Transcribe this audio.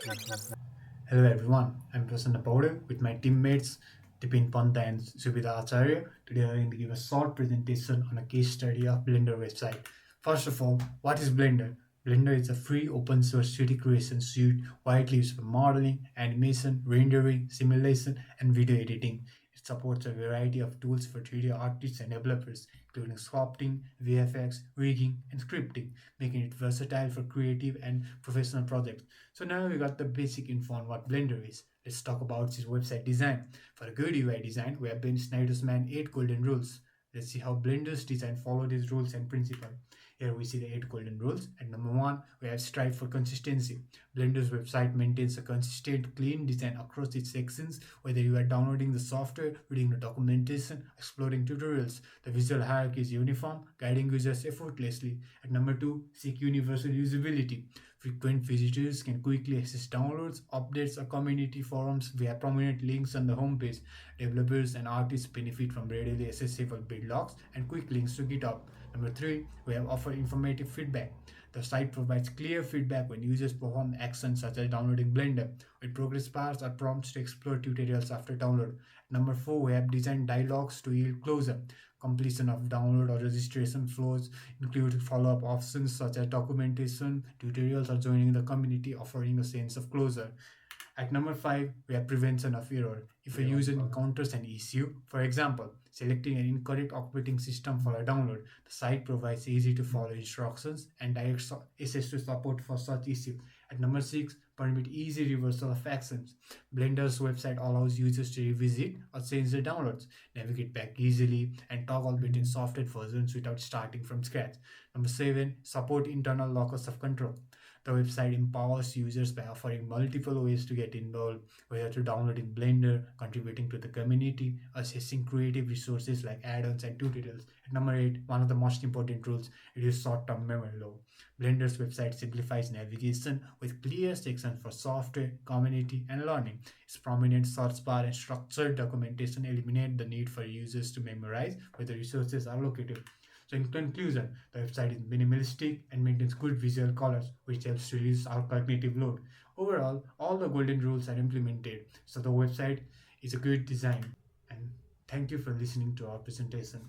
Hello everyone, I'm Prasanna Powder with my teammates Tipin Panta and Subhida Acharya. Today I'm going to give a short presentation on a case study of Blender website. First of all, what is Blender? Blender is a free open source 3D creation suite widely used for modeling, animation, rendering, simulation, and video editing. It supports a variety of tools for 3D artists and developers, including sculpting, VFX, rigging, and scripting, making it versatile for creative and professional projects. So now we got the basic info on what Blender is. Let's talk about its website design. For a good UI design, we have Ben Snyder's Man 8 Golden Rules. Let's see how Blender's design followed these rules and principles. Here we see the 8 golden rules. At number 1, we have strive for consistency. Blender's website maintains a consistent, clean design across its sections, whether you are downloading the software, reading the documentation, exploring tutorials. The visual hierarchy is uniform, guiding users effortlessly. At number 2, seek universal usability. Frequent visitors can quickly access downloads, updates, or community forums via prominent links on the homepage. Developers and artists benefit from readily accessible build logs and quick links to GitHub. Number 3, we have offer informative feedback. The site provides clear feedback when users perform actions such as downloading Blender, with progress bars or prompts to explore tutorials after download. Number 4, we have design dialogues to yield closure. Completion of download or registration flows include follow-up options such as documentation, tutorials, or joining the community, offering a sense of closure. At number 5, we have prevention of error. If a user encounters an issue, for example, selecting an incorrect operating system for a download, the site provides easy to follow instructions and direct access to support for such issue. At number 6, permit easy reversal of actions. Blender's website allows users to revisit or change their downloads, navigate back easily, and toggle between software versions without starting from scratch. Number 7, support internal locus of control. The website empowers users by offering multiple ways to get involved, whether through downloading Blender, contributing to the community, accessing creative resources like add-ons and tutorials. At number 8, one of the most important rules, it is short-term memory load. Blender's website simplifies navigation with clear sections for software, community, and learning. Its prominent search bar and structured documentation eliminate the need for users to memorize where the resources are located. So in conclusion, the website is minimalistic and maintains good visual colors, which helps to reduce our cognitive load. Overall, all the golden rules are implemented, so the website is a good design. And thank you for listening to our presentation.